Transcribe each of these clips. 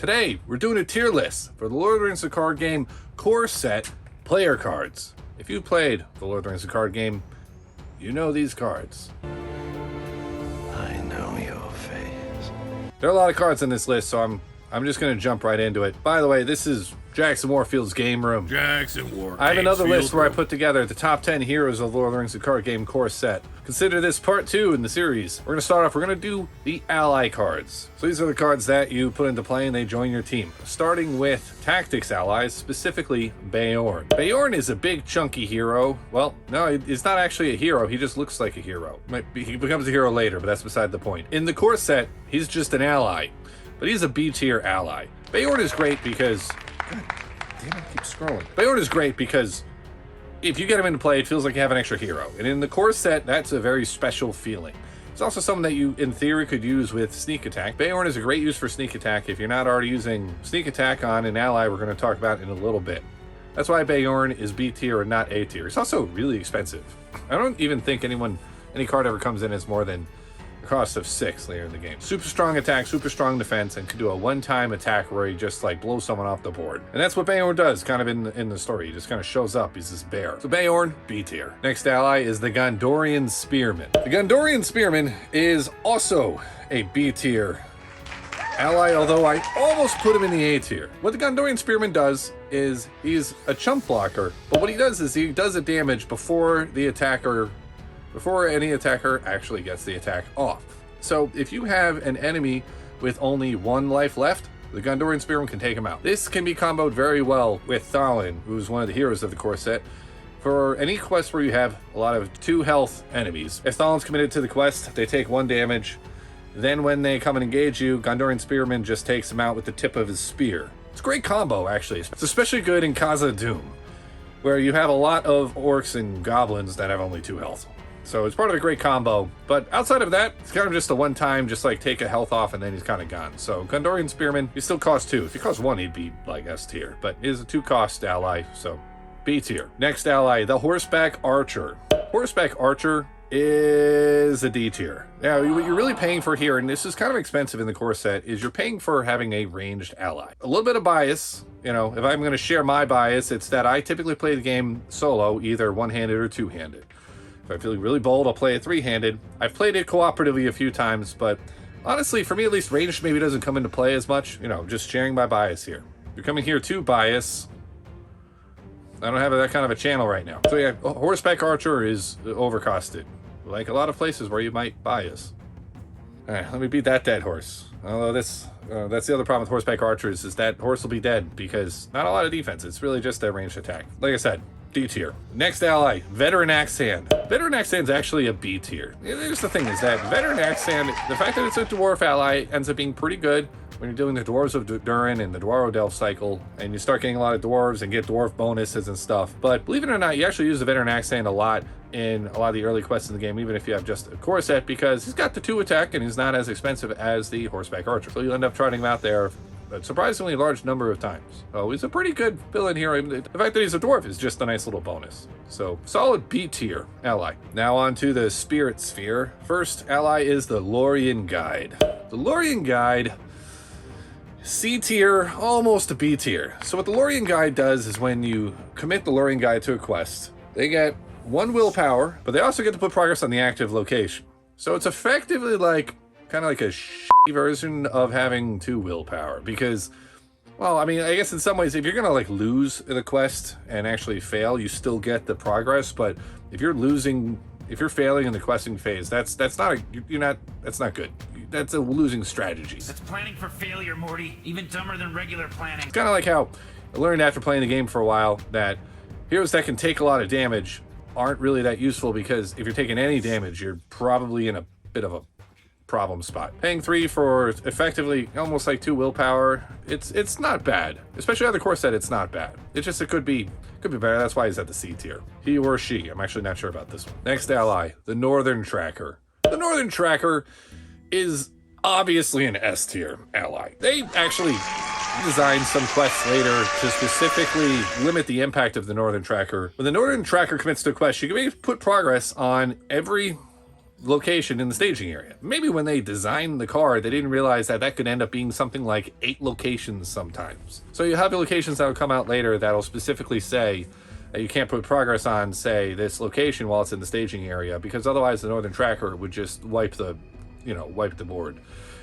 Today, we're doing a tier list for the Lord of the Rings card game Core Set player cards. If you played the Lord of the Rings card game, you know these cards. I know your face. There are a lot of cards in this list, so I'm just going to jump right into it. By the way, this is Jackson Warfield's Game Room. Jackson Warfield. I have another list where I put together the top 10 heroes of the Lord of the Rings card game Core Set. Consider this part 2 in the series. We're going to start off, we're going to do the ally cards. So these are the cards that you put into play and they join your team. Starting with tactics allies, specifically Beorn. Beorn is a big chunky hero. Well, no, he's not actually a hero. He just looks like a hero. He becomes a hero later, but that's beside the point. In the Core Set, he's just an ally, but he's a B tier ally. Beorn is great because... God damn it, I keep scrolling. Beorn is great because if you get him into play, it feels like you have an extra hero. And in the Core Set, that's a very special feeling. It's also something that you, in theory, could use with sneak attack. Beorn is a great use for sneak attack if you're not already using sneak attack on an ally we're going to talk about in a little bit. That's why Beorn is B tier and not A tier. It's also really expensive. I don't even think any card ever comes in as more than a cost of 6 later in the game. Super strong attack, super strong defense, and can do a one-time attack where he just like blows someone off the board. And that's what Beorn does kind of in the story. He just kind of shows up. He's this bear. So Beorn, B tier. Next ally is the Gondorian Spearman. The Gondorian Spearman is also a B tier ally, although I almost put him in the A tier. What the Gondorian Spearman does is he's a chump blocker, but what he does is he does a damage before any attacker actually gets the attack off. So if you have an enemy with only 1 life left, the Gondorian Spearman can take him out. This can be comboed very well with Thalin, who's one of the heroes of the Core Set, for any quest where you have a lot of 2 health enemies. If Thalin's committed to the quest, they take 1 damage. Then when they come and engage you, Gondorian Spearman just takes them out with the tip of his spear. It's a great combo, actually. It's especially good in Khazad-dûm, where you have a lot of orcs and goblins that have only 2 health. So it's part of a great combo, but outside of that, it's kind of just a one-time, just like take a health off and then he's kind of gone. So Gondorian Spearman, he still costs 2. If he costs 1, he'd be like S tier, but he is a 2-cost ally, so B tier. Next ally, the Horseback Archer. Horseback Archer is a D tier. Now, what you're really paying for here, and this is kind of expensive in the Core Set, is you're paying for having a ranged ally. A little bit of bias, you know, if I'm going to share my bias, it's that I typically play the game solo, either one-handed or two-handed. If I'm feeling really bold, I'll play it 3-handed. I've played it cooperatively a few times, but honestly, for me at least, ranged maybe doesn't come into play as much. You know, just sharing my bias here. You're coming here to bias. I don't have that kind of a channel right now. So yeah, Horseback Archer is overcosted, like a lot of places where you might bias. All right, let me beat that dead horse. Although that's the other problem with Horseback Archers is that horse will be dead because not a lot of defense. It's really just a ranged attack. Like I said, D tier. Next ally, Veteran Axe Hand. Veteran Axe Hand's actually a B tier. Here's the thing is that Veteran Axe Hand, the fact that it's a dwarf ally ends up being pretty good when you're doing the Dwarves of Durin and the Dwaro Delph cycle, and you start getting a lot of dwarves and get dwarf bonuses and stuff. But believe it or not, you actually use the Veteran Axe Hand a lot in a lot of the early quests in the game, even if you have just a Core Set, because he's got the 2 attack and he's not as expensive as the Horseback Archer. So you'll end up trotting him out there a surprisingly large number of times. Oh, he's a pretty good villain here. The fact that he's a dwarf is just a nice little bonus. So solid B tier ally. Now on to the Spirit Sphere. First ally is the Lorien Guide. The Lorien Guide, C tier, almost a B tier. So what the Lorien Guide does is when you commit the Lorien Guide to a quest, they get 1 willpower, but they also get to put progress on the active location. So it's effectively like kind of like a shitty version of having 2 willpower because, well, I mean, I guess in some ways, if you're gonna like lose the quest and actually fail, you still get the progress. But if you're failing in the questing phase, that's not good. That's a losing strategy. That's planning for failure, Morty. Even dumber than regular planning. It's kind of like how I learned after playing the game for a while that heroes that can take a lot of damage aren't really that useful because if you're taking any damage, you're probably in a bit of a problem spot. Paying 3 for effectively almost like 2 willpower, it's not bad. Especially on the Core Set, it's not bad. It could be better. That's why he's at the C tier. He or she. I'm actually not sure about this one. Next ally, the Northern Tracker. The Northern Tracker is obviously an S tier ally. They actually designed some quests later to specifically limit the impact of the Northern Tracker. When the Northern Tracker commits to a quest, you can put progress on every location in the staging area. Maybe when they designed the card, they didn't realize that that could end up being something like 8 locations sometimes. So you have locations that will come out later that'll specifically say that you can't put progress on, say, this location while it's in the staging area, because otherwise the Northern Tracker would just wipe the board.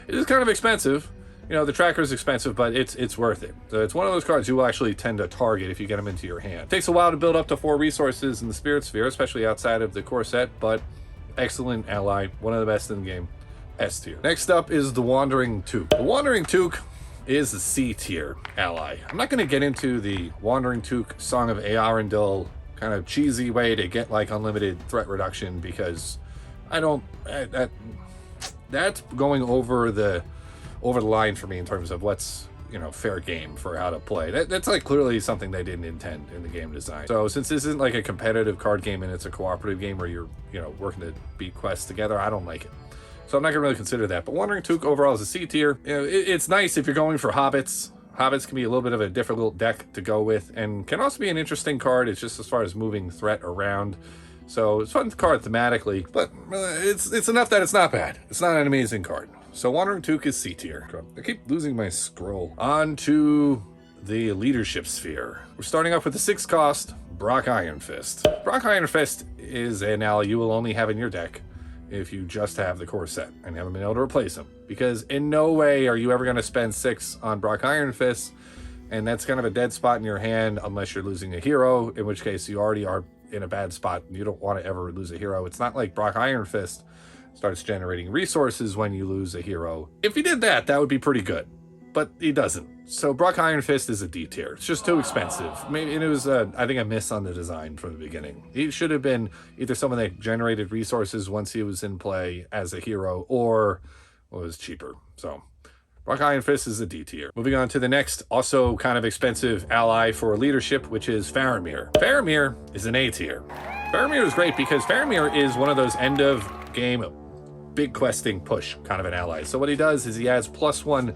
It is kind of expensive. The tracker is expensive, but it's worth it. So it's one of those cards you will actually tend to target if you get them into your hand. It takes a while to build up to 4 resources in the Spirit Sphere, especially outside of the core set, but excellent ally, one of the best in the game, S tier. Next up is the Wandering Took. The Wandering Took is the C tier ally. I'm not going to get into the Wandering Took Song of Earendil kind of cheesy way to get like unlimited threat reduction, because that's going over the line for me in terms of what's fair game for how to play. That's like clearly something they didn't intend in the game design. So since this isn't like a competitive card game and it's a cooperative game where you're working to beat quests together, I don't like it. So I'm not gonna really consider that. But Wandering Took overall is a C tier. It's nice if you're going for hobbits. Hobbits can be a little bit of a difficult deck to go with, and can also be an interesting card. It's just as far as moving threat around. So it's a fun card thematically, but it's enough that it's not bad. It's not an amazing card. So Wandering Took is C tier. I keep losing my scroll. On to the Leadership Sphere. We're starting off with the 6 cost, Brock Iron Fist. Brock Iron Fist is an ally you will only have in your deck if you just have the core set and haven't been able to replace him. Because in no way are you ever going to spend 6 on Brock Iron Fist, and that's kind of a dead spot in your hand unless you're losing a hero, in which case you already are in a bad spot and you don't want to ever lose a hero. It's not like Brock Iron Fist starts generating resources when you lose a hero. If he did that, that would be pretty good, but he doesn't. So Brock Iron Fist is a D tier. It's just too expensive. Maybe it was, I think, a miss on the design from the beginning. He should have been either someone that generated resources once he was in play as a hero, or was cheaper. So Brock Iron Fist is a D tier. Moving on to the next, also kind of expensive ally for leadership, which is Faramir. Faramir is an A tier. Faramir is great because Faramir is one of those end of game big questing push kind of an ally. So what he does is he adds +1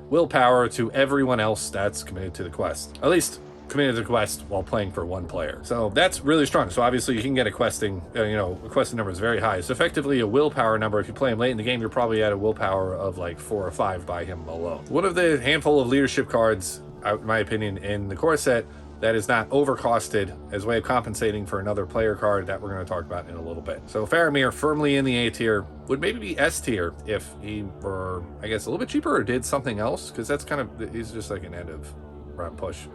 willpower to everyone else that's committed to the quest. At least committed to the quest while playing for 1 player. So that's really strong. So obviously you can get a questing, a questing number is very high. It's effectively a willpower number. If you play him late in the game, you're probably at a willpower of like 4 or 5 by him alone. One of the handful of leadership cards, in my opinion, in the core set that is not overcosted as a way of compensating for another player card that we're going to talk about in a little bit. So Faramir, firmly in the A tier, would maybe be S tier if he were, I guess, a little bit cheaper or did something else, because that's kind of, he's just like an end of round push.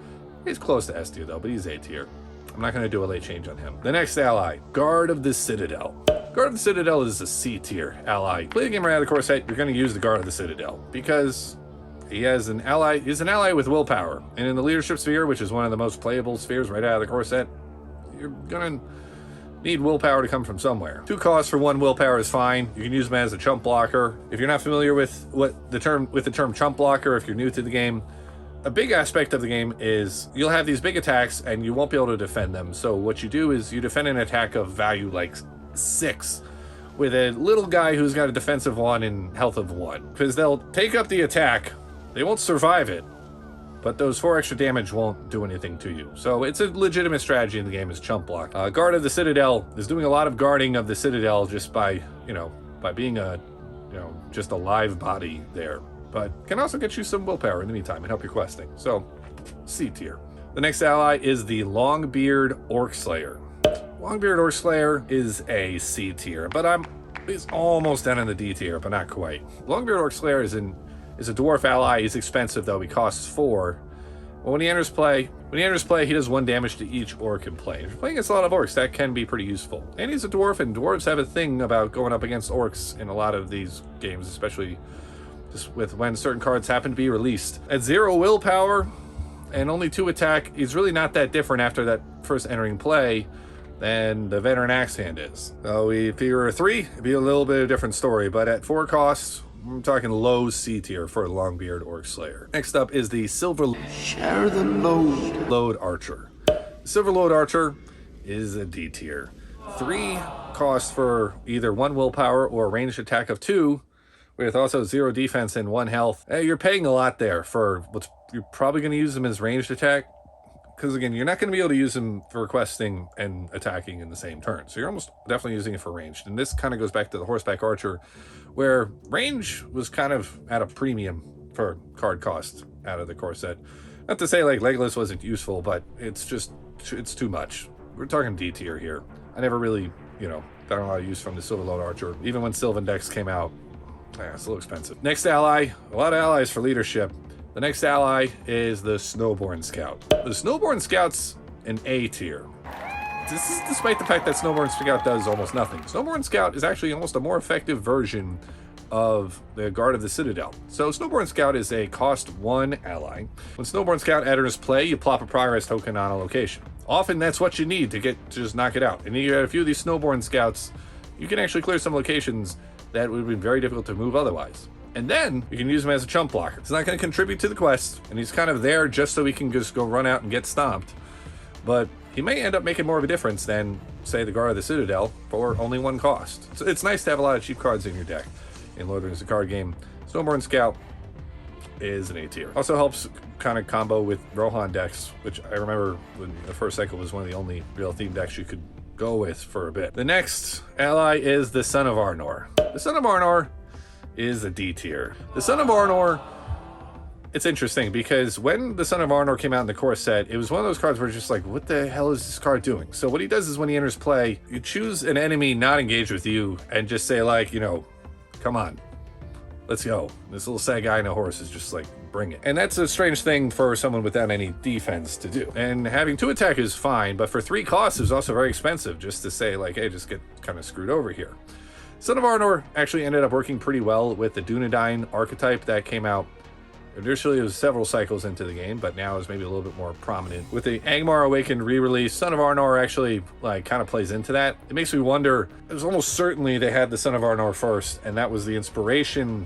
He's close to S tier though, but he's A tier. I'm not going to do a late change on him. The next ally, Guard of the Citadel. Guard of the Citadel is a C tier ally. Play the game right out of the core set, you're going to use the Guard of the Citadel because he has an ally. He's an ally with willpower, and in the leadership sphere, which is one of the most playable spheres right out of the core set, you're gonna need willpower to come from somewhere. 2 costs for 1 willpower is fine. You can use him as a chump blocker. If you're not familiar with the term chump blocker, if you're new to the game, a big aspect of the game is you'll have these big attacks and you won't be able to defend them. So what you do is you defend an attack of value like 6 with a little guy who's got a defensive 1 and health of 1, because they'll take up the attack. They won't survive it, but those 4 extra damage won't do anything to you. So it's a legitimate strategy in the game is chump block. Guard of the Citadel is doing a lot of guarding of the Citadel just by being just a live body there, but can also get you some willpower in the meantime and help your questing. So C tier. The next ally is the Longbeard Orc Slayer. Longbeard Orc Slayer is a C tier, but he's almost down in the D tier, but not quite. Longbeard Orc Slayer is a dwarf ally. He's expensive though. He costs 4. But when he enters play, he does 1 damage to each orc in play. If you're playing against a lot of orcs, that can be pretty useful. And he's a dwarf, and dwarves have a thing about going up against orcs in a lot of these games, especially just with when certain cards happen to be released. At 0 willpower and only 2 attack, he's really not that different after that first entering play than the Veteran Axe Hand is. So if he were a 3, it'd be a little bit of a different story. But at 4 costs, I'm talking low C tier for Longbeard Orc Slayer. Next up is the Silver Share the load Archer. Silver Load Archer is a D tier. 3 costs for either 1 willpower or a ranged attack of 2, with also 0 defense and 1 health. You're paying a lot there for you're probably going to use them as ranged attack, because again, you're not going to be able to use him for questing and attacking in the same turn. So you're almost definitely using it for ranged. And this kind of goes back to the horseback archer, where range was kind of at a premium for card cost out of the core set. Not to say like Legolas wasn't useful, but it's too much. We're talking D tier here. I never really, got a lot of use from the Silver Lord Archer. Even when Sylvan decks came out, it's a little expensive. Next ally, a lot of allies for leadership. The next ally is the Snowborn Scout. The Snowborn Scout's an A tier. This is despite the fact that Snowborn Scout does almost nothing. Snowborn Scout is actually almost a more effective version of the Guard of the Citadel. So Snowborn Scout is a cost 1 ally. When Snowborn Scout enters play, you plop a progress token on a location. Often that's what you need to just knock it out. And you get a few of these Snowborn Scouts, you can actually clear some locations that would be very difficult to move otherwise. And then you can use him as a chump blocker. It's not going to contribute to the quest, and he's kind of there just so he can just go run out and get stomped. But he may end up making more of a difference than, say, the Guard of the Citadel for only 1 cost. So it's nice to have a lot of cheap cards in your deck. In Lord of the Rings, the card game, Snowborn Scout is an A tier. Also helps kind of combo with Rohan decks, which I remember when the first cycle was one of the only real theme decks you could go with for a bit. The next ally is the Son of Arnor. The Son of Arnor is a D tier. The Son of Arnor, it's interesting because when the Son of Arnor came out in the core set, it was one of those cards where it's just like, what the hell is this card doing? So what he does is when he enters play, you choose an enemy not engaged with you and just say like, come on, let's go. This little sad guy in a horse is just like, bring it. And that's a strange thing for someone without any defense to do. And having 2 attack is fine, but for 3 costs is also very expensive just to say like, hey, just get kind of screwed over here. Son of Arnor actually ended up working pretty well with the Dunedain archetype that came out. Initially, it was several cycles into the game, but now is maybe a little bit more prominent. With the Angmar Awakened re-release, Son of Arnor actually kind of plays into that. It makes me wonder, it was almost certainly they had the Son of Arnor first, and that was the inspiration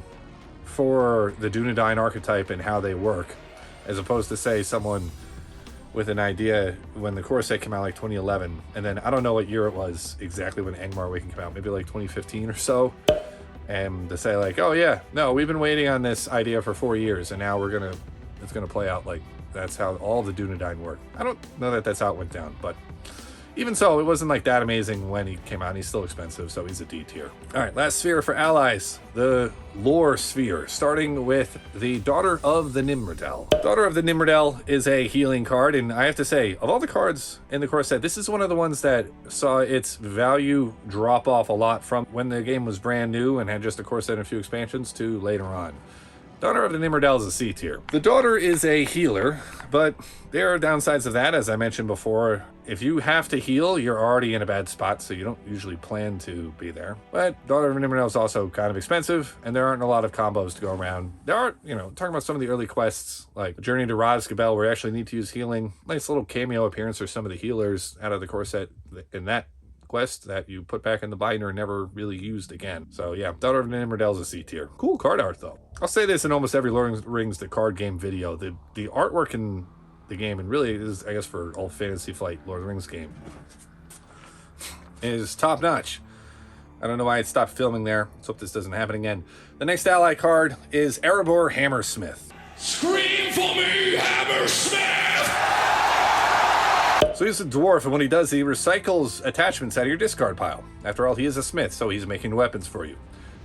for the Dunedain archetype and how they work, as opposed to, say, someone with an idea when the core set came out like 2011, and then I don't know what year it was exactly when Angmar Awakened came out, maybe like 2015 or so. And to say like, oh yeah, no, we've been waiting on this idea for 4 years, and now it's gonna play out like that's how all the Dunedain work. I don't know that that's how it went down, but even so, it wasn't like that amazing when he came out, and he's still expensive, so he's a D tier. All right, last sphere for allies, the Lore Sphere, starting with the Daughter of the Nimrodel. Daughter of the Nimrodel is a healing card, and I have to say, of all the cards in the core set, this is one of the ones that saw its value drop off a lot from when the game was brand new and had just a core set and a few expansions to later on. Daughter of the Nimrodel is a C tier. The Daughter is a healer, but there are downsides of that, as I mentioned before. If you have to heal, you're already in a bad spot, so you don't usually plan to be there. But Daughter of the Nimrodel is also kind of expensive, and there aren't a lot of combos to go around. There are, talking about some of the early quests, like Journey to Razgabel, where you actually need to use healing. Nice little cameo appearance for some of the healers out of the core set in that quest that you put back in the binder and never really used again. So yeah, Daughter of the Nimrodel is a C tier. Cool card art though. I'll say this in almost every Lord of the Rings the card game video. The artwork in the game, and really is, I guess, for all Fantasy Flight Lord of the Rings game, is top notch. I don't know why it stopped filming there. Let's hope this doesn't happen again. The next ally card is Erebor Hammersmith. Scream for me, Hammersmith! So he's a dwarf, and what he does, he recycles attachments out of your discard pile. After all, he is a smith, so he's making weapons for you.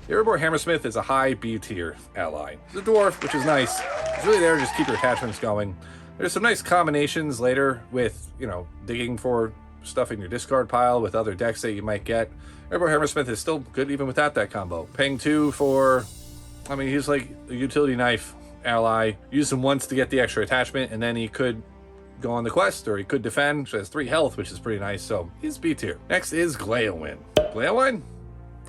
Erebor Hammersmith is a high B tier ally. He's a dwarf, which is nice. He's really there to just keep your attachments going. There's some nice combinations later with, digging for stuff in your discard pile with other decks that you might get. Erebor Hammersmith is still good even without that combo. Paying 2 for, he's like a utility knife ally. Use him once to get the extra attachment, and then he could go on the quest, or he could defend, which has 3 health, which is pretty nice, so he's B tier. Next is Gleowin. Gleowin?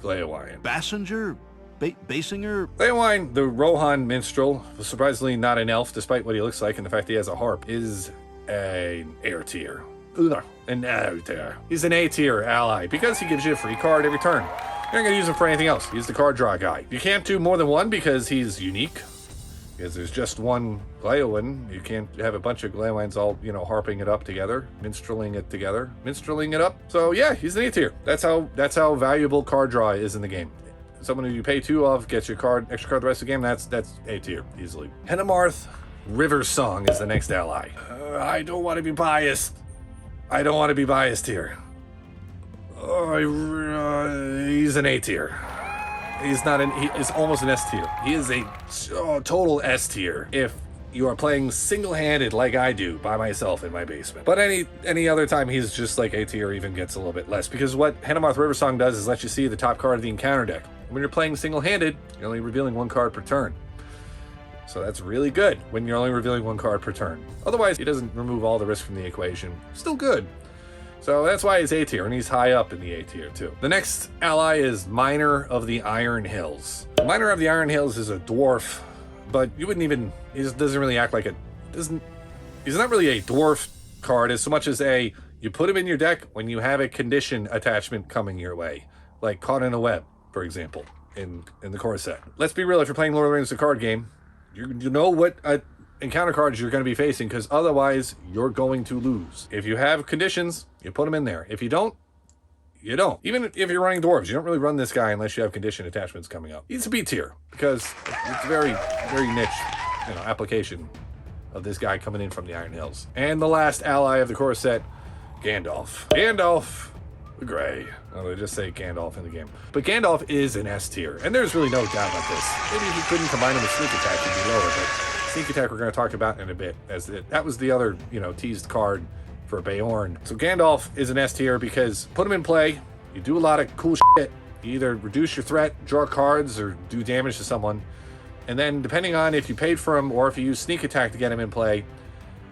Gleowin. Basinger? Basinger? Gleowin, the Rohan minstrel, surprisingly not an elf, despite what he looks like and the fact he has a harp, is an A tier. An A tier. He's an A tier ally because he gives you a free card every turn. You're not going to use him for anything else. He's the card draw guy. You can't do more than one because he's unique. Because there's just one Gleowin. You can't have a bunch of Gleowins all, harping it up together, minstreling it up. So yeah, he's an A tier. That's how valuable card draw is in the game. Someone who you pay 2 of gets your extra card the rest of the game. That's A tier easily. Henemarth River Song is the next ally. I don't want to be biased. I don't want to be biased here. He's an A tier. He's not an. He is almost an S tier. He is a total S tier if you are playing single-handed like I do by myself in my basement. But any other time, he's just like A tier, even gets a little bit less, because what Henomoth River Song does is let you see the top card of the encounter deck. When you're playing single-handed, you're only revealing one card per turn. So that's really good when you're only revealing one card per turn. Otherwise, he doesn't remove all the risk from the equation. Still good. So that's why he's A tier, and he's high up in the A tier too. The next ally is Miner of the Iron Hills. Miner of the Iron Hills is a dwarf, but you wouldn't even, he just doesn't really act like he's not really a dwarf card as so much as you put him in your deck when you have a condition attachment coming your way, like Caught in a Web, for example, in the core set. Let's be real, if you're playing Lord of the Rings, the card game, you know what encounter cards you're going to be facing, because otherwise you're going to lose. If you have conditions, you put them in there. If you don't, you don't. Even if you're running dwarves, you don't really run this guy unless you have condition attachments coming up. He's a B tier because it's very, very niche, application of this guy coming in from the Iron Hills. And the last ally of the core set, Gandalf. Gandalf the Grey. Oh, they just say Gandalf in the game. But Gandalf is an S tier, and there's really no doubt about this. Maybe if you couldn't combine him with Sneak Attack, he'd be lower, but Sneak Attack we're going to talk about in a bit, as that was the other, teased card for Beorn. So Gandalf is an S tier because put him in play, you do a lot of cool shit. You either reduce your threat, draw cards, or do damage to someone. And then depending on if you paid for him or if you use Sneak Attack to get him in play,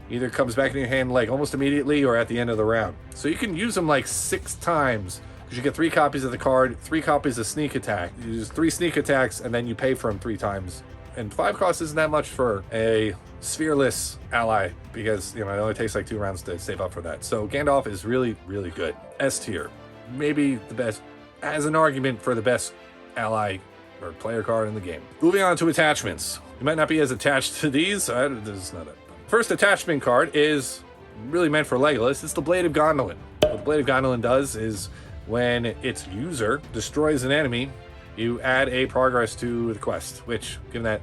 either comes back in your hand like almost immediately or at the end of the round. So you can use him like 6 times because you get 3 copies of the card, 3 copies of Sneak Attack. You use 3 Sneak Attacks and then you pay for him 3 times. And 5 cost isn't that much for a sphereless ally because, it only takes like 2 rounds to save up for that. So Gandalf is really, really good. S tier. Maybe the best, as an argument for the best ally or player card in the game. Moving on to attachments. You might not be as attached to these. This is not it. First attachment card is really meant for Legolas. It's the Blade of Gondolin. What the Blade of Gondolin does is when its user destroys an enemy, you add a progress to the quest, which, given that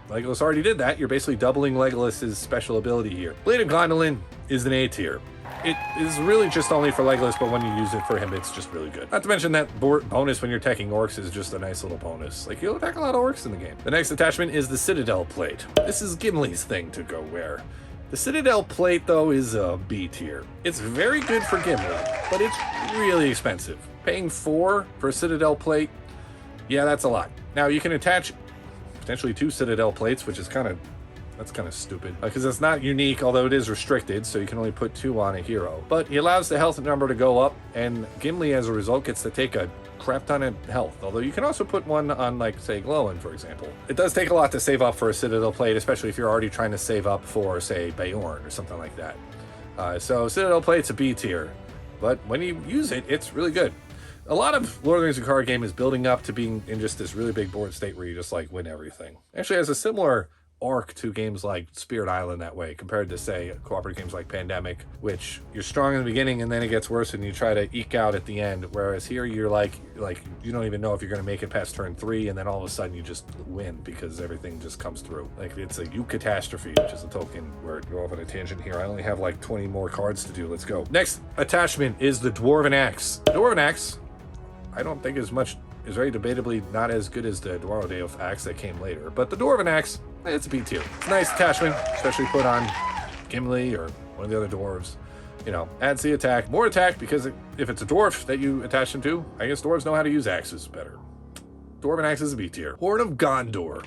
Legolas already did that, you're basically doubling Legolas's special ability here. Blade of Gondolin is an A tier. It is really just only for Legolas, but when you use it for him, it's just really good. Not to mention that bonus when you're attacking orcs is just a nice little bonus. Like, you'll attack a lot of orcs in the game. The next attachment is the Citadel Plate. This is Gimli's thing to go wear. The Citadel Plate, though, is a B tier. It's very good for Gimli, but it's really expensive. Paying 4 for a Citadel Plate, yeah, that's a lot. Now, you can attach potentially 2 Citadel Plates, which is that's kind of stupid because it's not unique, although it is restricted, so you can only put 2 on a hero. But he allows the health number to go up, and Gimli, as a result, gets to take a crap ton of health. Although you can also put one on, like, say, Glowin, for example. It does take a lot to save up for a Citadel Plate, especially if you're already trying to save up for, say, Beorn or something like that. So Citadel Plate's a B tier, but when you use it, it's really good. A lot of Lord of the Rings, the card game, is building up to being in just this really big board state where you just, like, win everything. Actually, has a similar arc to games like Spirit Island that way, compared to, say, cooperative games like Pandemic, which you're strong in the beginning and then it gets worse and you try to eke out at the end, whereas here you're like you don't even know if you're going to make it past turn 3, and then all of a sudden you just win because everything just comes through. Like, it's a Catastrophe, which is a token where go off on a tangent here. I only have like 20 more cards to do. Let's go. Next attachment is the Dwarven Axe. The Dwarven Axe, I don't think is very debatably not as good as the Dwarven Axe that came later, but the Dwarven Axe, it's a B tier. It's a nice attachment, especially put on Gimli or one of the other dwarves. Adds the attack. More attack because if it's a dwarf that you attach them to, I guess dwarves know how to use axes better. Dwarven Axe is a B tier. Horn of Gondor,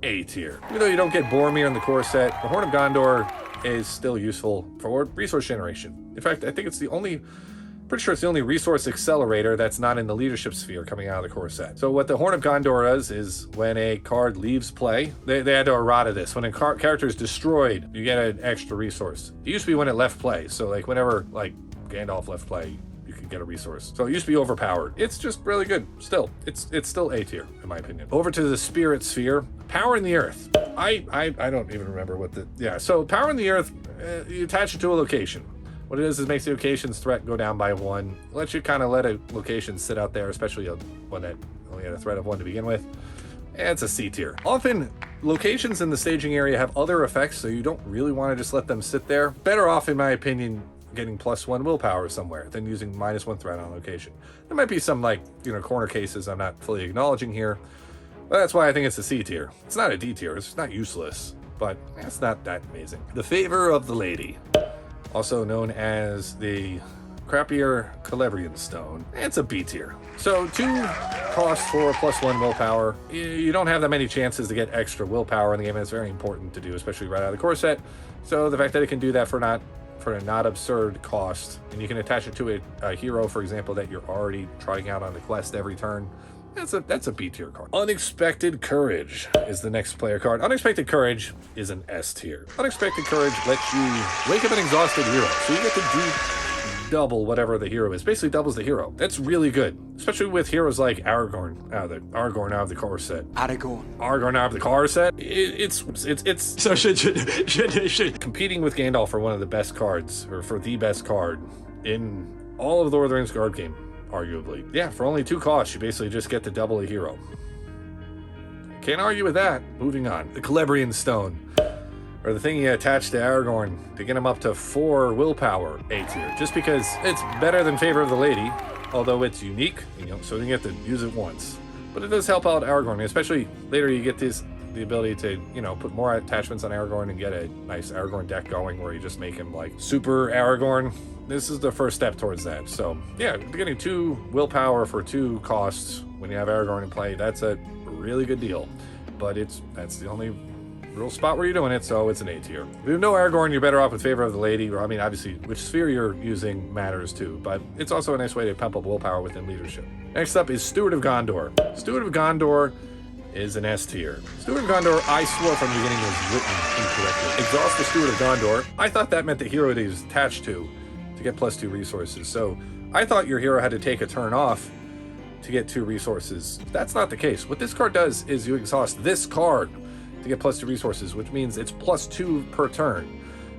A tier. Even though you don't get Boromir in the core set, the Horn of Gondor is still useful for resource generation. In fact, I think pretty sure it's the only resource accelerator that's not in the leadership sphere coming out of the core set. So what the Horn of Gondor does is when a card leaves play, they had to errata this. When a character is destroyed, you get an extra resource. It used to be when it left play. So like whenever like Gandalf left play, you could get a resource. So it used to be overpowered. It's just really good. Still, it's still A tier in my opinion. Over to the Spirit Sphere, Power in the Earth. I don't even remember so Power in the Earth, you attach it to a location. What it is makes the location's threat go down by 1. It lets you kind of let a location sit out there, especially one that only had a threat of 1 to begin with. It's a C tier. Often, locations in the staging area have other effects, so you don't really want to just let them sit there. Better off, in my opinion, getting +1 willpower somewhere than using -1 threat on location. There might be some, like, corner cases I'm not fully acknowledging here, but that's why I think it's a C tier. It's not a D tier. It's not useless, but it's not that amazing. The Favor of the Lady, also known as the crappier Celebrian Stone. It's a B tier. So 2 costs for +1 willpower. You don't have that many chances to get extra willpower in the game, and it's very important to do, especially right out of the core set. So the fact that it can do that for a not absurd cost, and you can attach it to a hero, for example, that you're already trying out on the quest every turn, that's a B tier card. Unexpected Courage is the next player card. Unexpected Courage is an S tier. Unexpected Courage lets you wake up an exhausted hero, so you get to do double whatever the hero is. Basically doubles the hero. That's really good, especially with heroes like Aragorn out of the core set. Aragorn out of the core set. It's so should competing with Gandalf for one of the best cards, or for the best card in all of the Lord of the Rings card game, arguably. Yeah, for only 2 costs, you basically just get to double a hero. Can't argue with that. Moving on. The Celebrian Stone, or the thing you attach to Aragorn to get him up to 4 willpower, A tier. Just because it's better than Favor of the Lady, although it's unique, so you get to use it once. But it does help out Aragorn, especially later you get the ability to, put more attachments on Aragorn and get a nice Aragorn deck going where you just make him like super Aragorn. This is the first step towards that. So yeah, getting 2 willpower for 2 costs when you have Aragorn in play, that's a really good deal. But that's the only real spot where you're doing it, so it's an A tier. If you have no Aragorn, you're better off with Favor of the Lady, or obviously which sphere you're using matters too, but it's also a nice way to pump up willpower within leadership. Next up is Steward of Gondor. Steward of Gondor is an S tier. Steward of Gondor, I swore from the beginning, was written incorrectly. Exhaust the Steward of Gondor. I thought that meant the hero that he was attached to get +2 resources, so I thought your hero had to take a turn off to get 2 resources. That's not the case. What this card does is you exhaust this card to get +2 resources, which means it's +2 per turn,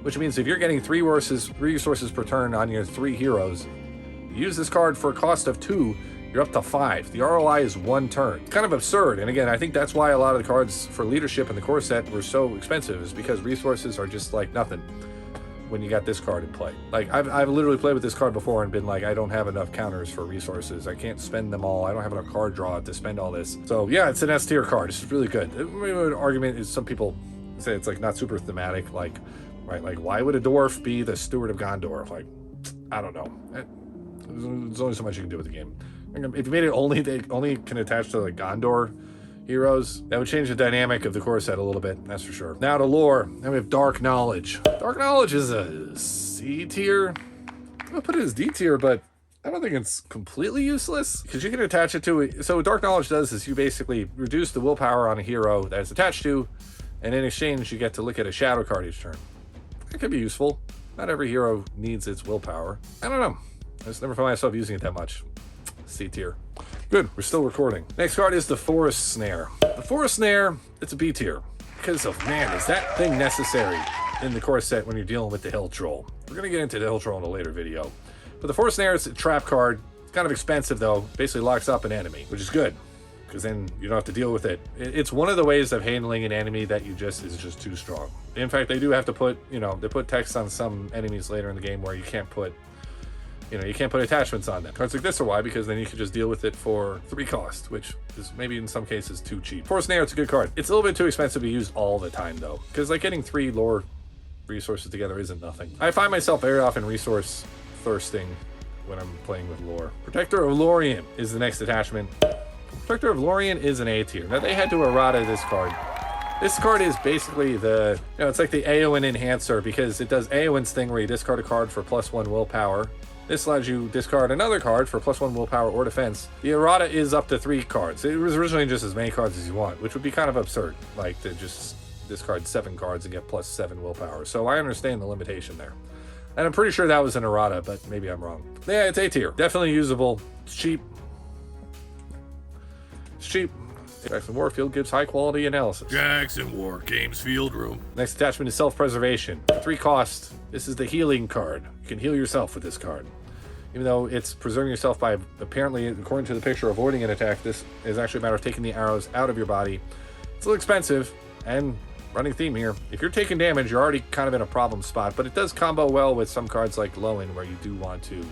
which means if you're getting 3 resources per turn on your 3 heroes, use this card for a cost of 2, you're up to 5. The ROI is 1 turn. It's kind of absurd, and again, I think that's why a lot of the cards for leadership in the core set were so expensive, is because resources are just like nothing when you got this card in play. Like, I've literally played with this card before and been like, I don't have enough counters for resources. I can't spend them all. I don't have enough card draw to spend all this. So yeah, it's an S tier card. It's really good. An argument is some people say it's like not super thematic, like, right? Like, why would a dwarf be the Steward of Gondor? Like, I don't know. There's only so much you can do with the game. If you made it they only can attach to like Gondor heroes, that would change the dynamic of the core set a little bit, that's for sure. Now to lore. Now we have Dark Knowledge. Dark Knowledge is a C tier. I'm gonna put it as D tier, but I don't think it's completely useless, because you can attach it to it. So what Dark Knowledge does is you basically reduce the willpower on a hero that it's attached to, and in exchange you get to look at a shadow card each turn. That could be useful. Not every hero needs its willpower. I don't know. I just never found myself using it that much. C tier. Good, we're still recording. Next card is the Forest Snare. The Forest Snare, it's a B tier. Because of, man, is that thing necessary in the core set when you're dealing with the Hill Troll. We're gonna get into the Hill Troll in a later video. But the Forest Snare is a trap card. It's kind of expensive though. Basically locks up an enemy, which is good, because then you don't have to deal with it. It's one of the ways of handling an enemy that is just too strong. In fact, they do have to put, they put text on some enemies later in the game where you can't put attachments on them. Cards like this are why, because then you can just deal with it for 3 cost, which is maybe in some cases too cheap. Forest Snare, it's a good card. It's a little bit too expensive to use all the time though, because like getting 3 lore resources together isn't nothing. I find myself very often resource thirsting when I'm playing with lore. Protector of Lorien is the next attachment. Protector of Lorien is an A tier. Now they had to errata this card. This card is basically it's like the Eowyn enhancer, because it does Eowyn's thing where you discard a card for +1 willpower. This allows you discard another card for +1 willpower or defense. The errata is up to 3 cards. It was originally just as many cards as you want, which would be kind of absurd, like to just discard 7 cards and get +7 willpower. So I understand the limitation there. And I'm pretty sure that was an errata, but maybe I'm wrong. Yeah, it's A tier. Definitely usable. It's cheap. It's cheap. Jackson Warfield gives high quality analysis. Jackson War Games Field Room. Next attachment is Self-Preservation. For 3 cost, this is the healing card. You can heal yourself with this card. Even though it's preserving yourself by, apparently, according to the picture, avoiding an attack, this is actually a matter of taking the arrows out of your body. It's a little expensive, and running theme here, if you're taking damage, you're already kind of in a problem spot, but it does combo well with some cards like Lowen, where you do want to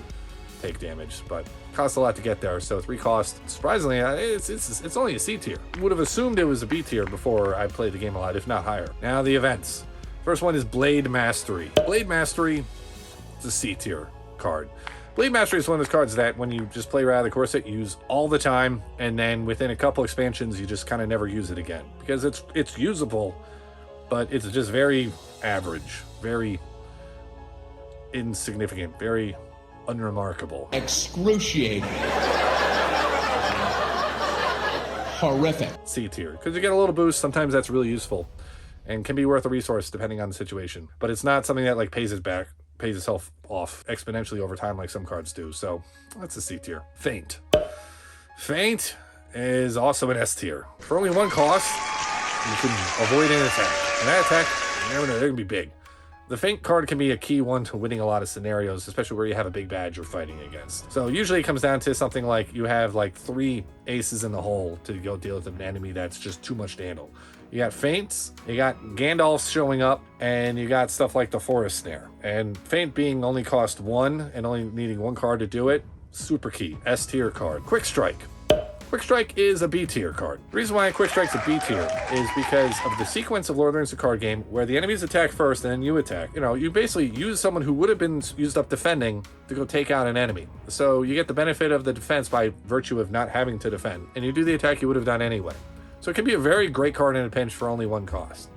take damage, but it costs a lot to get there, so 3 cost. Surprisingly, it's only a C tier. Would have assumed it was a B tier before I played the game a lot, if not higher. Now the events. First one is Blade Mastery. Blade Mastery is a C tier card. Blade Mastery is one of those cards that when you just play out of the core set, you use all the time, and then within a couple expansions, you just kind of never use it again. Because it's usable, but it's just very average, very insignificant, very unremarkable. Excruciating. Horrific. C tier. Because you get a little boost, sometimes that's really useful, and can be worth a resource depending on the situation. But it's not something that like pays itself off exponentially over time like some cards do. So that's a C tier. Feint. Feint is also an S tier. For only 1 cost, you can avoid an attack. And that attack, you never know, they're gonna be big. The Feint card can be a key one to winning a lot of scenarios, especially where you have a big badge you're fighting against. So usually it comes down to something like you have like 3 aces in the hole to go deal with an enemy that's just too much to handle. You got Feints, you got Gandalf showing up, and you got stuff like the Forest Snare. And Feint being only cost 1 and only needing 1 card to do it, super key. S tier card. Quick Strike. Quick Strike is a B tier card. The reason why Quick Strike's a B tier is because of the sequence of Lord of the Rings, the card game, where the enemies attack first and then you attack. You know, you basically use someone who would have been used up defending to go take out an enemy. So you get the benefit of the defense by virtue of not having to defend, and you do the attack you would have done anyway. So it can be a very great card in a pinch for only 1 cost.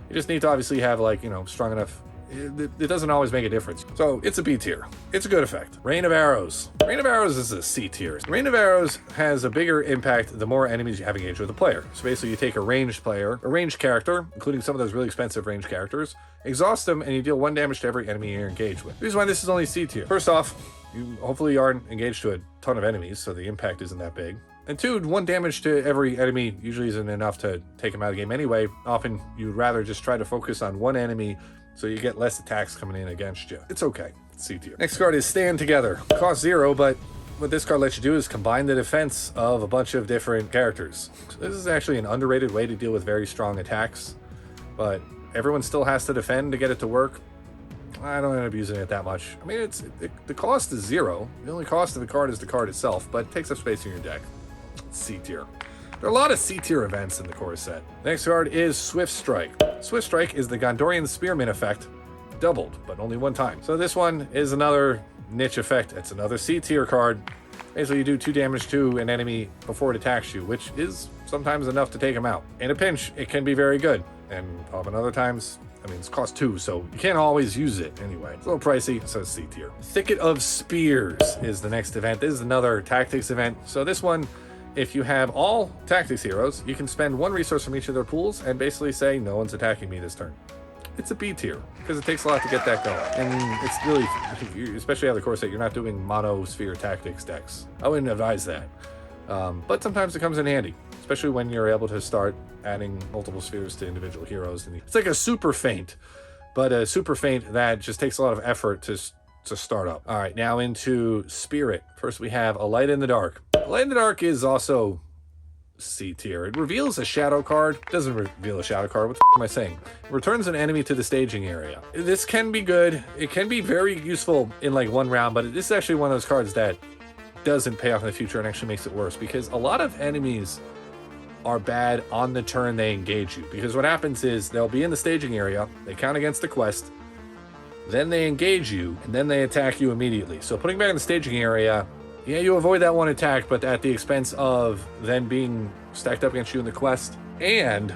You just need to obviously have, like, you know, strong enough. It doesn't always make a difference. So it's a B tier. It's a good effect. Rain of Arrows. Rain of Arrows is a C tier. Rain of Arrows has a bigger impact the more enemies you have engaged with the player. So basically you take a ranged player, a ranged character, including some of those really expensive ranged characters, exhaust them, and you deal 1 damage to every enemy you're engaged with. The reason why this is only C tier. First off, you hopefully aren't engaged to a ton of enemies, so the impact isn't that big. And 2, 1 damage to every enemy usually isn't enough to take them out of the game anyway. Often you'd rather just try to focus on 1 enemy so you get less attacks coming in against you. It's okay. It's C tier. Next card is Stand Together. Cost 0, but what this card lets you do is combine the defense of a bunch of different characters. So this is actually an underrated way to deal with very strong attacks, but everyone still has to defend to get it to work. I don't end up using it that much. I mean, the cost is 0. The only cost of the card is the card itself, but it takes up space in your deck. C tier. There are a lot of C tier events in the core set. Next card is Swift Strike. Swift Strike is the Gondorian Spearman effect, doubled, but only 1 time. So this one is another niche effect. It's another C tier card. Basically, you do 2 damage to an enemy before it attacks you, which is sometimes enough to take them out. In a pinch, it can be very good, and often other times, I mean, it's cost 2, so you can't always use it anyway. It's a little pricey, so it's C tier. Thicket of Spears is the next event. This is another tactics event. So this one, if you have all tactics heroes, you can spend 1 resource from each of their pools and basically say, no one's attacking me this turn. It's a B tier, because it takes a lot to get that going. And it's really, especially out of the core set, you're not doing mono sphere tactics decks. I wouldn't advise that. But sometimes it comes in handy, especially when you're able to start adding multiple spheres to individual heroes. It's like a super feint, but a super feint that just takes a lot of effort to start up. All right, now into Spirit. First we have a Light in the Dark. A Light in the Dark is also C tier. It reveals a shadow card. It doesn't reveal a shadow card. What the am I saying? It returns an enemy to the staging area. This can be good. It can be very useful in like 1 round, but this is actually one of those cards that doesn't pay off in the future and actually makes it worse, because a lot of enemies are bad on the turn they engage you. Because what happens is they'll be in the staging area, they count against the quest, then they engage you, and then they attack you immediately. So putting back in the staging area, yeah, you avoid that 1 attack, but at the expense of then being stacked up against you in the quest, and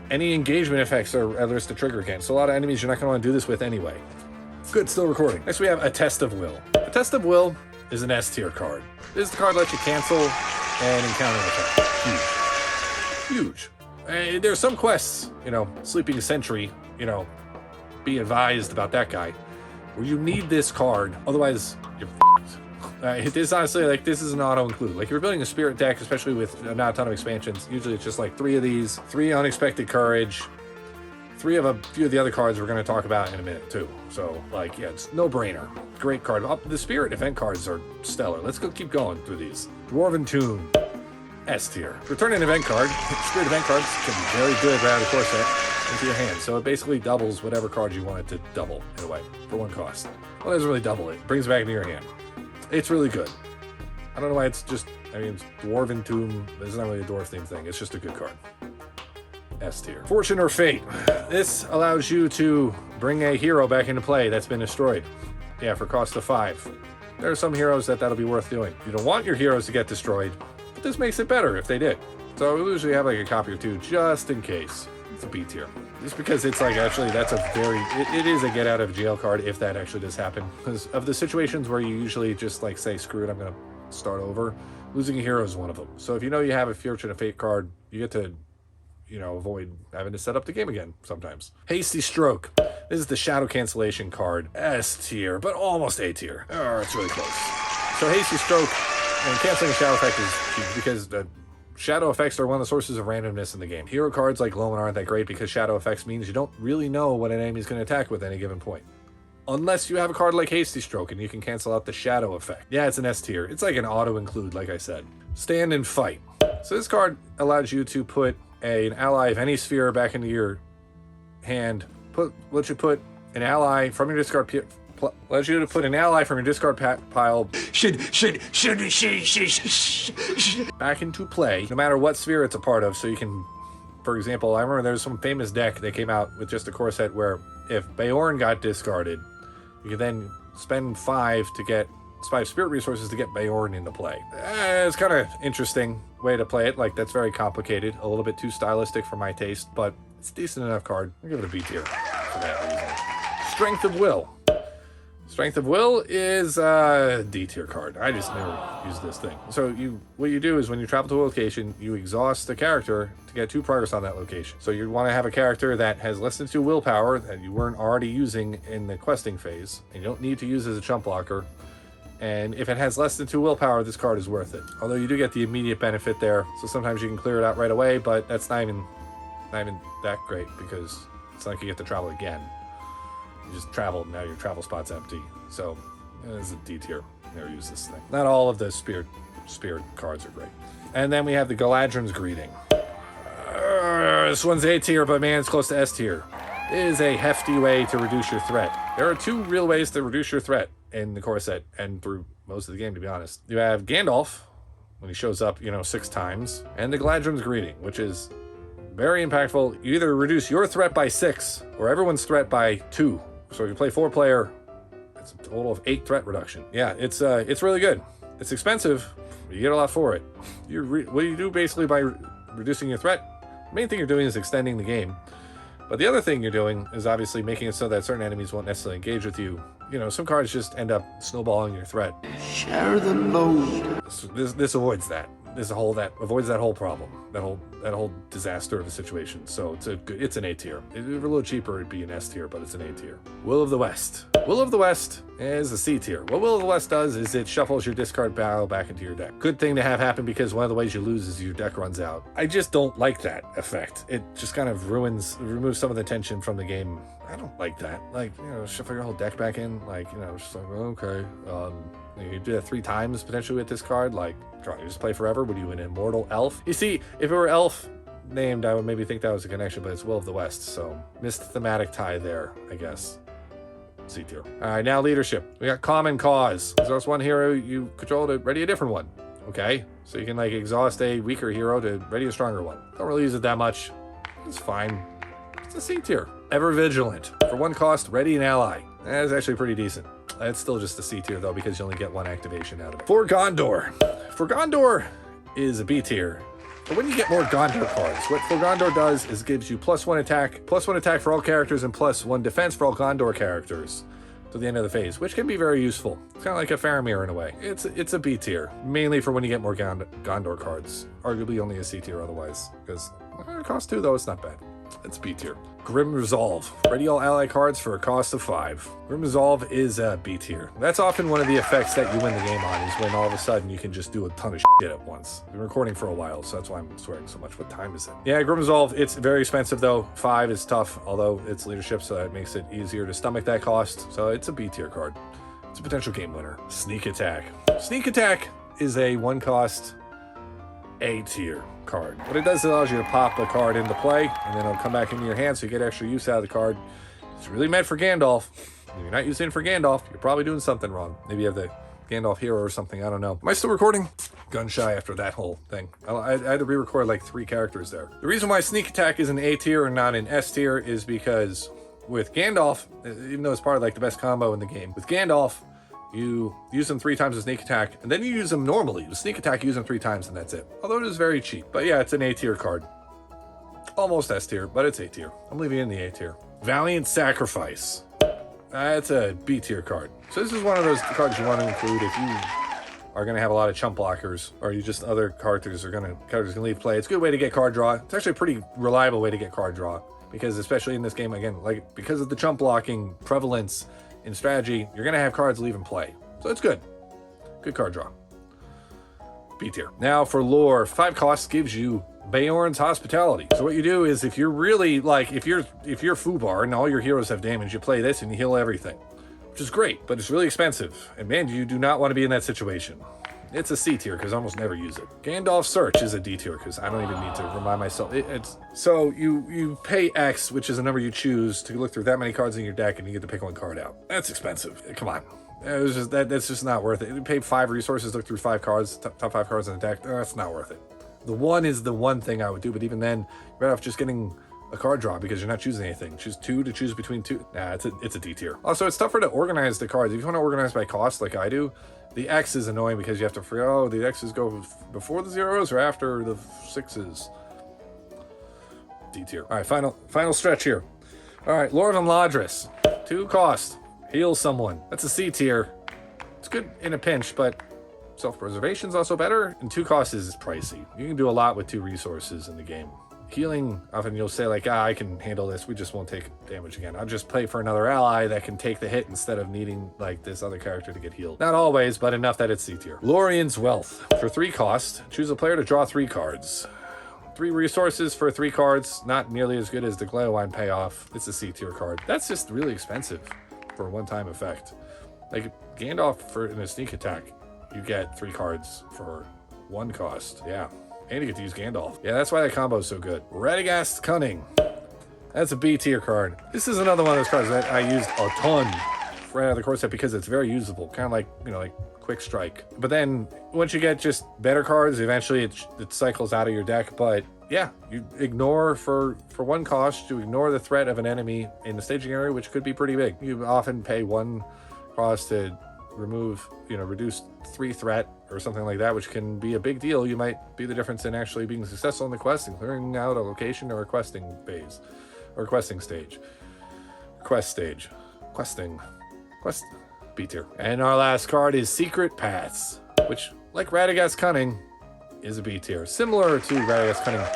any engagement effects are at risk to trigger again. So a lot of enemies you're not going to want to do this with anyway. Good, still recording. Next we have a Test of Will. A Test of Will is an S tier card. This is the card that lets you cancel and encounter an attack. Huge. Huge. There's some quests, you know, Sleeping Sentry, you know, be advised about that guy, where you need this card, otherwise you're f***ed. This honestly, like, this is an auto include. Like, if you're building a Spirit deck, especially with not a ton of expansions, usually it's just like 3 of these, 3 Unexpected Courage, 3 of a few of the other cards we're going to talk about in a minute too. So like, yeah, it's no brainer. Great card. The Spirit event cards are stellar. Let's go keep going through these. Dwarven Tomb, S tier. Return an event card. Spirit event cards can be very good right out of the core set into your hand. So it basically doubles whatever card you want it to double in a way for 1 cost. Well, it doesn't really double it. It brings it back into your hand. It's really good. I don't know why it's just, I mean, it's Dwarven Tomb. It's not really a dwarf theme thing. It's just a good card. S tier. Fortune or Fate. This allows you to bring a hero back into play that's been destroyed. Yeah, for cost of 5. There are some heroes that'll be worth doing. You don't want your heroes to get destroyed, but this makes it better if they did. So we usually have like a copy or 2 just in case. It's a B tier. Just because it's like, actually, that's a very, it is a get out of jail card if that actually does happen. Because of the situations where you usually just like say, screw it, I'm going to start over. Losing a hero is one of them. So if you know you have a Fortune or Fate card, you get to, you know, avoid having to set up the game again sometimes. Hasty Stroke. This is the Shadow Cancellation card. S tier, but almost A tier. Oh, it's really close. So Hasty Stroke and canceling a Shadow Effect is huge because the Shadow Effects are one of the sources of randomness in the game. Hero cards like Loman aren't that great because Shadow Effects means you don't really know what an enemy's going to attack with at any given point. Unless you have a card like Hasty Stroke and you can cancel out the Shadow Effect. Yeah, it's an S tier. It's like an auto-include, like I said. Stand and Fight. So this card allows you to put an ally of any sphere back into your hand. Let you put an ally from your discard allows you to put an ally from your discard pile back into play, no matter what sphere it's a part of. So you can, for example, I remember there was some famous deck that came out with just a core set where if Beorn got discarded, you could then spend 5 spirit resources to get Beorn into play. It's kind of interesting way to play it. Like, that's very complicated, a little bit too stylistic for my taste, but it's a decent enough card. I'll give it a B tier for that reason. Strength of Will. Strength of Will is a D tier card. I just never use this thing. So what you do is when you travel to a location, you exhaust the character to get 2 progress on that location. So you want to have a character that has less than 2 willpower that you weren't already using in the questing phase, and you don't need to use as a chump blocker. And if it has less than 2 willpower, this card is worth it. Although you do get the immediate benefit there, so sometimes you can clear it out right away, but that's not even that great because it's not like you get to travel again. You just traveled, now your travel spot's empty. So it's a D tier. Never use this thing. Not all of the spirit cards are great. And then we have the Galadrim's Greeting. This one's A tier, but man, it's close to S tier. It is a hefty way to reduce your threat. There are 2 real ways to reduce your threat in the core set and through most of the game, to be honest. You have Gandalf, when he shows up, 6 times, and the Galadrim's Greeting, which is very impactful. You either reduce your threat by 6 or everyone's threat by 2. So if you play 4-player, it's a total of 8 threat reduction. Yeah, it's really good. It's expensive, but you get a lot for it. What you do basically by reducing your threat, the main thing you're doing is extending the game. But the other thing you're doing is obviously making it so that certain enemies won't necessarily engage with you. Some cards just end up snowballing your threat. Share the load. This avoids that. Avoids that whole problem, that whole disaster of a situation. So it's an A tier. If it were a little cheaper, it'd be an S tier, but it's an A tier. Will of the West. Will of the West is a C tier. What Will of the West does is it shuffles your discard pile back into your deck. Good thing to have happen because one of the ways you lose is your deck runs out. I just don't like that effect. It just kind of removes some of the tension from the game. I don't like that. Like, shuffle your whole deck back in. Like, just like, okay. You do that 3 times potentially with this card. Like, you just play forever. Would you an immortal elf? You see, if it were elf named, I would maybe think that was a connection, but it's Will of the West, so missed thematic tie there, I guess. C tier. All right, now leadership. We got Common Cause. Exhaust 1 hero you control to ready a different one. Okay, so you can exhaust a weaker hero to ready a stronger one. Don't really use it that much. It's fine. It's a C tier. Ever Vigilant. For 1 cost, ready an ally. That's actually pretty decent. It's still just a C tier though because you only get 1 activation out of it. For Gondor. For Gondor is a B tier. But when you get more Gondor cards, what For Gondor does is gives you +1 attack for all characters and +1 defense for all Gondor characters to the end of the phase, which can be very useful. It's kind of like a Faramir in a way. It's a B tier, mainly for when you get more Gondor cards. Arguably only a C tier otherwise, because it costs 2 though, it's not bad. That's B tier. Grim Resolve. Ready all ally cards for a cost of 5. Grim Resolve is B tier. That's often one of the effects that you win the game on, is when all of a sudden you can just do a ton of shit at once. I've been recording for a while, so that's why I'm swearing so much. What time is it? Yeah, Grim Resolve, it's very expensive though. 5 is tough, although it's leadership, so that makes it easier to stomach that cost. So it's a B tier card. It's a potential game winner. Sneak Attack. Sneak Attack is a 1 cost A tier card. What it does is it allows you to pop a card into play, and then it'll come back into your hand, so you get extra use out of the card. It's really meant for Gandalf. If you're not using it for Gandalf, you're probably doing something wrong. Maybe you have the Gandalf hero or something, I don't know. Am I still recording? Gun shy after that whole thing. I had to re-record like 3 characters there. The reason why Sneak Attack is an A tier and not an S tier is because with Gandalf, even though it's part of like the best combo in the game, with Gandalf, you use them 3 times with Sneak Attack, and then you use them normally. With Sneak Attack, you use them 3 times, and that's it. Although it is very cheap. But yeah, it's an A tier card. Almost S tier, but it's A tier. I'm leaving it in the A tier. Valiant Sacrifice. It's a B tier card. So this is one of those cards you want to include if you are going to have a lot of chump blockers, or you just other characters are going to leave play. It's a good way to get card draw. It's actually a pretty reliable way to get card draw, because especially in this game, again, like because of the chump blocking prevalence in strategy, you're going to have cards leave in play. So it's good. Good card draw. B tier. Now for lore, 5 costs gives you Beorn's Hospitality. So what you do is, if you're really like, if you're Fubar and all your heroes have damage, you play this and you heal everything, which is great, but it's really expensive. And man, you do not want to be in that situation. It's a C tier because I almost never use it. Gandalf Search is a D tier because I don't even need to remind myself. So you pay X, which is a number you choose, to look through that many cards in your deck, and you get to pick 1 card out. That's expensive. Come on. That's just not worth it. You pay 5 resources, look through 5 cards, top 5 cards in the deck. That's not worth it. The 1 is the one thing I would do, but even then, you're better off just getting a card draw because you're not choosing anything. Choose 2 to choose between 2. Nah, it's a D tier. Also, it's tougher to organize the cards. If you want to organize by cost like I do, the X is annoying because you have to figure, oh, the X's go before the 0s or after the 6s. D tier. All right, final stretch here. All right, Lord of Ladris. 2 cost. Heal someone. That's a C tier. It's good in a pinch, but self-preservation is also better. And 2 costs is pricey. You can do a lot with 2 resources in the game. Healing, often you'll say like, I can handle this. We just won't take damage again. I'll just play for another ally that can take the hit instead of needing like this other character to get healed. Not always, but enough that it's C tier. Lorien's Wealth. For 3 cost, choose a player to draw 3 cards. 3 resources for 3 cards. Not nearly as good as the Glowwine payoff. It's a C tier card. That's just really expensive for a one-time effect. Like Gandalf in a Sneak Attack, you get 3 cards for 1 cost. Yeah. And you get to use Gandalf. Yeah, that's why that combo is so good. Radagast Cunning. That's a B tier card. This is another one of those cards that I used a ton right out of the core set because it's very usable. Kind of like, like Quick Strike. But then once you get just better cards, eventually it cycles out of your deck. But yeah, you ignore for 1 cost, you ignore the threat of an enemy in the staging area, which could be pretty big. You often pay 1 cost to remove, reduce 3 threat or something like that, which can be a big deal. You might be the difference in actually being successful in the quest and clearing out a location or a questing phase or questing stage. Quest B tier. And our last card is Secret Paths, which, like Radagast Cunning, is a B tier. Similar to Radagast Cunning.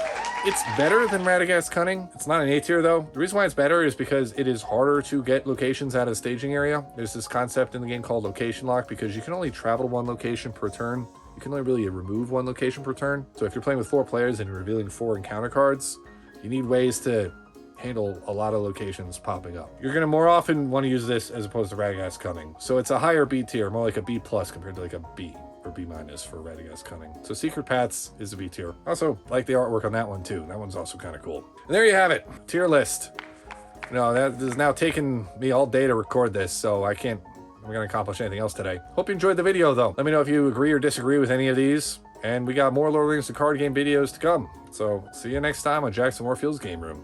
It's better than Radagast Cunning. It's not an A tier though. The reason why it's better is because it is harder to get locations out of the staging area. There's this concept in the game called location lock, because you can only travel 1 location per turn. You can only really remove 1 location per turn. So if you're playing with 4 players and you're revealing 4 encounter cards, you need ways to handle a lot of locations popping up. You're going to more often want to use this as opposed to Radagast Cunning. So it's a higher B tier, more like a B plus compared to like a B or B minus for Radagast Cunning. So Secret Paths is a B tier. Also, like the artwork on that one too. That one's also kind of cool. And there you have it. Tier list. That has now taken me all day to record this, so I'm going to accomplish anything else today. Hope you enjoyed the video though. Let me know if you agree or disagree with any of these. And we got more Lord of the Rings to card game videos to come. So see you next time on Jackson Warfield's Game Room.